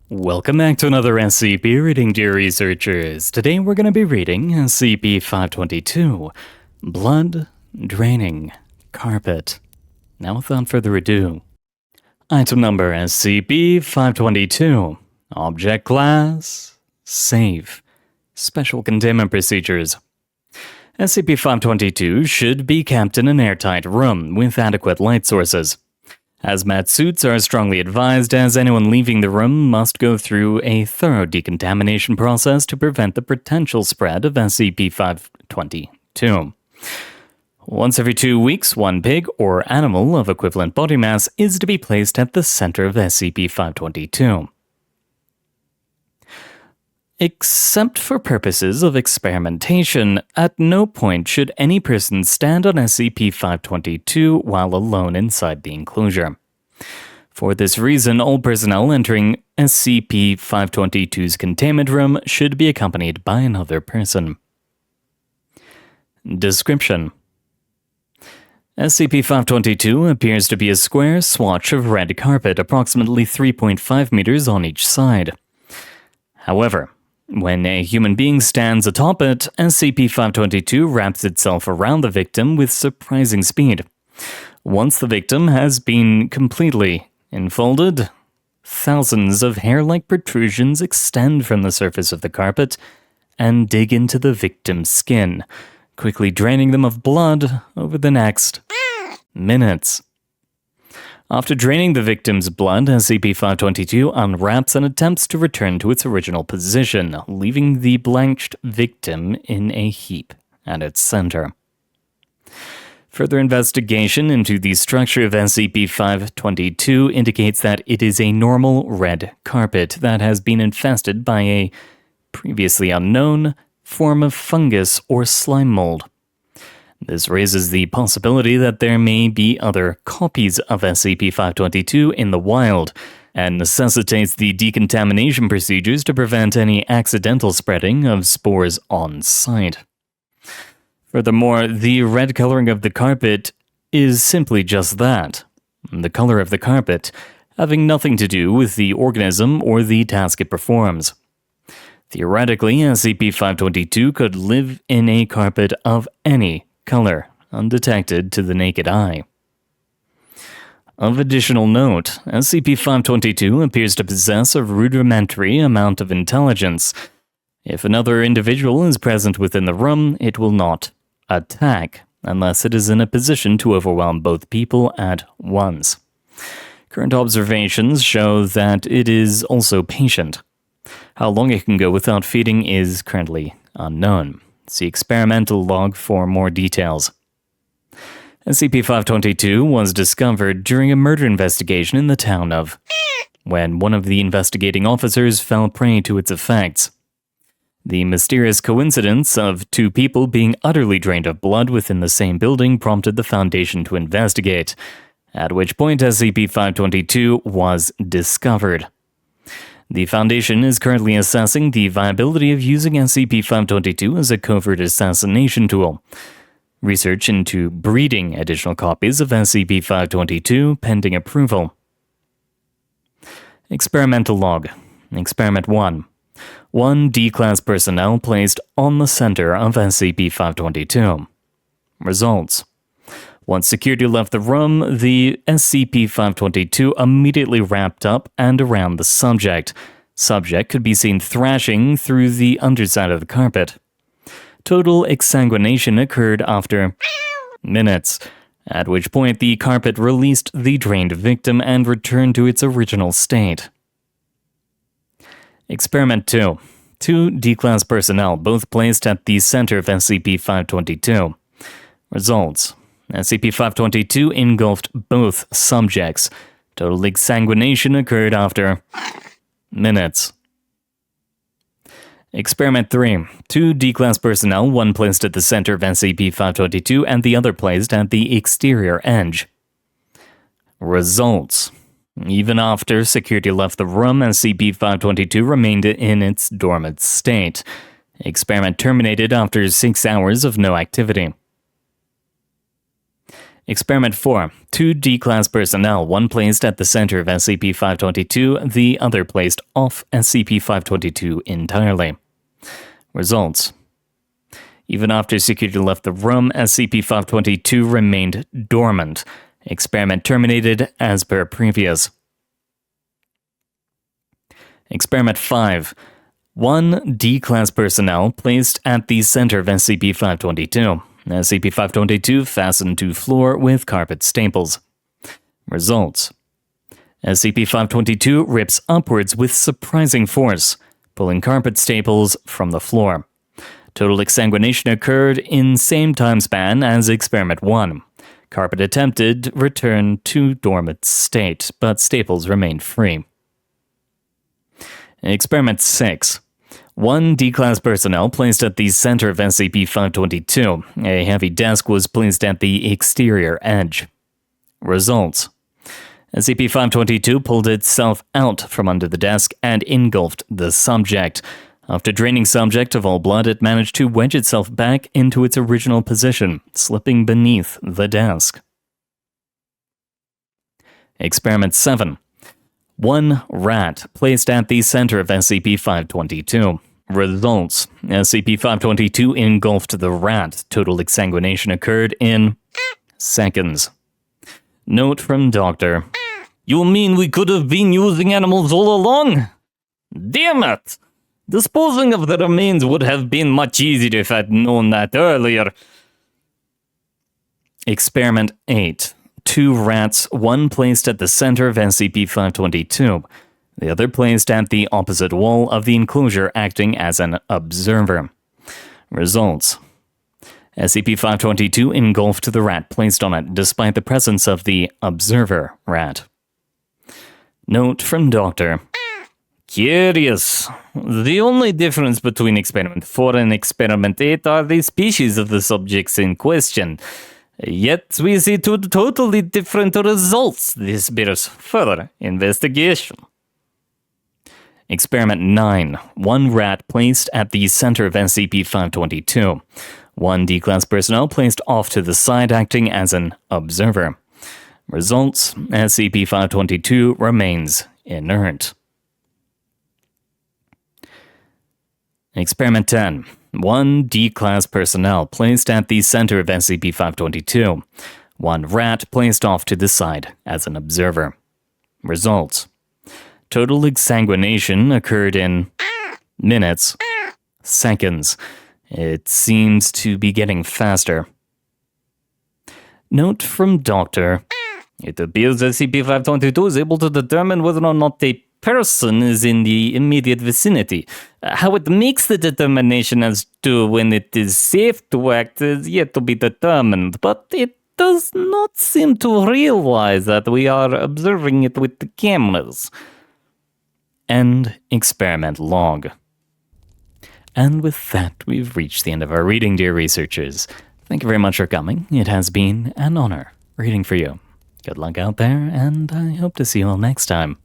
Welcome back to another SCP reading, dear researchers. Today we're going to be reading SCP-522, Blood Draining Carpet. Now without further ado, item number SCP-522, object class, safe, special containment procedures. SCP-522 should be kept in an airtight room with adequate light sources. Hazmat suits are strongly advised, as anyone leaving the room must go through a thorough decontamination process to prevent the potential spread of SCP-522. Once every 2 weeks, one pig or animal of equivalent body mass is to be placed at the center of SCP-522. Except for purposes of experimentation, at no point should any person stand on SCP-522 while alone inside the enclosure. For this reason, all personnel entering SCP-522's containment room should be accompanied by another person. Description: SCP-522 appears to be a square swatch of red carpet approximately 3.5 meters on each side. However, when a human being stands atop it, SCP-522 wraps itself around the victim with surprising speed. Once the victim has been completely enfolded, thousands of hair-like protrusions extend from the surface of the carpet and dig into the victim's skin, quickly draining them of blood over the next minutes. After draining the victim's blood, SCP-522 unwraps and attempts to return to its original position, leaving the blanched victim in a heap at its center. Further investigation into the structure of SCP-522 indicates that it is a normal red carpet that has been infested by a previously unknown form of fungus or slime mold. This raises the possibility that there may be other copies of SCP-522 in the wild, and necessitates the decontamination procedures to prevent any accidental spreading of spores on site. Furthermore, the red coloring of the carpet is simply just that, the color of the carpet, having nothing to do with the organism or the task it performs. Theoretically, SCP-522 could live in a carpet of any color, undetected to the naked eye. Of additional note, SCP-522 appears to possess a rudimentary amount of intelligence. If another individual is present within the room, it will not attack, unless it is in a position to overwhelm both people at once. Current observations show that it is also patient. How long it can go without feeding is currently unknown. See experimental log for more details. SCP-522 was discovered during a murder investigation in the town of when one of the investigating officers fell prey to its effects. The mysterious coincidence of two people being utterly drained of blood within the same building prompted the Foundation to investigate, at which point SCP-522 was discovered. The Foundation is currently assessing the viability of using SCP-522 as a covert assassination tool. Research into breeding additional copies of SCP-522 pending approval. Experimental log. Experiment 1. 1 D-Class personnel placed on the center of SCP-522. Results. Once security left the room, the SCP-522 immediately wrapped up and around the subject. Subject could be seen thrashing through the underside of the carpet. Total exsanguination occurred after minutes, at which point the carpet released the drained victim and returned to its original state. Experiment 2. 2 D-Class personnel, both placed at the center of SCP-522. Results. SCP-522 engulfed both subjects. Total exsanguination occurred after minutes. Experiment 3. 2 D-Class personnel, one placed at the center of SCP-522 and the other placed at the exterior edge. Results. Even after security left the room, SCP-522 remained in its dormant state. Experiment terminated after 6 hours of no activity. Experiment 4. 2 D-Class personnel, one placed at the center of SCP-522, the other placed off SCP-522 entirely. Results. Even after security left the room, SCP-522 remained dormant. Experiment terminated as per previous. Experiment 5. 1 D-Class personnel placed at the center of SCP-522. SCP-522 fastened to floor with carpet staples. Results. SCP-522 rips upwards with surprising force, pulling carpet staples from the floor. Total exsanguination occurred in same time span as Experiment 1. Carpet attempted return to dormant state, but staples remained free. Experiment 6. 1 D-Class personnel placed at the center of SCP-522. A heavy desk was placed at the exterior edge. Results. SCP-522 pulled itself out from under the desk and engulfed the subject. After draining subject of all blood, it managed to wedge itself back into its original position, slipping beneath the desk. Experiment 7. 1 rat placed at the center of SCP-522. Results. SCP-522 engulfed the rat. Total exsanguination occurred in seconds. Note from Doctor. You mean we could have been using animals all along? Damn it! Disposing of the remains would have been much easier if I'd known that earlier. Experiment 8. 2 rats, one placed at the center of SCP-522, the other placed at the opposite wall of the enclosure acting as an observer. Results. SCP-522 engulfed the rat placed on it despite the presence of the observer rat. Note from Doctor. Curious. The only difference between Experiment 4 and Experiment 8 are the species of the subjects in question. Yet we see 2 totally different results. This bears further investigation. Experiment 9. 1 rat placed at the center of SCP-522. 1 D-Class personnel placed off to the side acting as an observer. Results. SCP-522 remains inert. Experiment 10. 1 D-Class personnel placed at the center of SCP-522. 1 rat placed off to the side as an observer. Results. Total exsanguination occurred in minutes, seconds. It seems to be getting faster. Note from Doctor. It appears SCP-522 is able to determine whether or not a person is in the immediate vicinity. How it makes the determination as to when it is safe to act is yet to be determined, but it does not seem to realize that we are observing it with the cameras. End experiment log. And with that, we've reached the end of our reading, dear researchers. Thank you very much for coming. It has been an honor reading for you. Good luck out there, and I hope to see you all next time.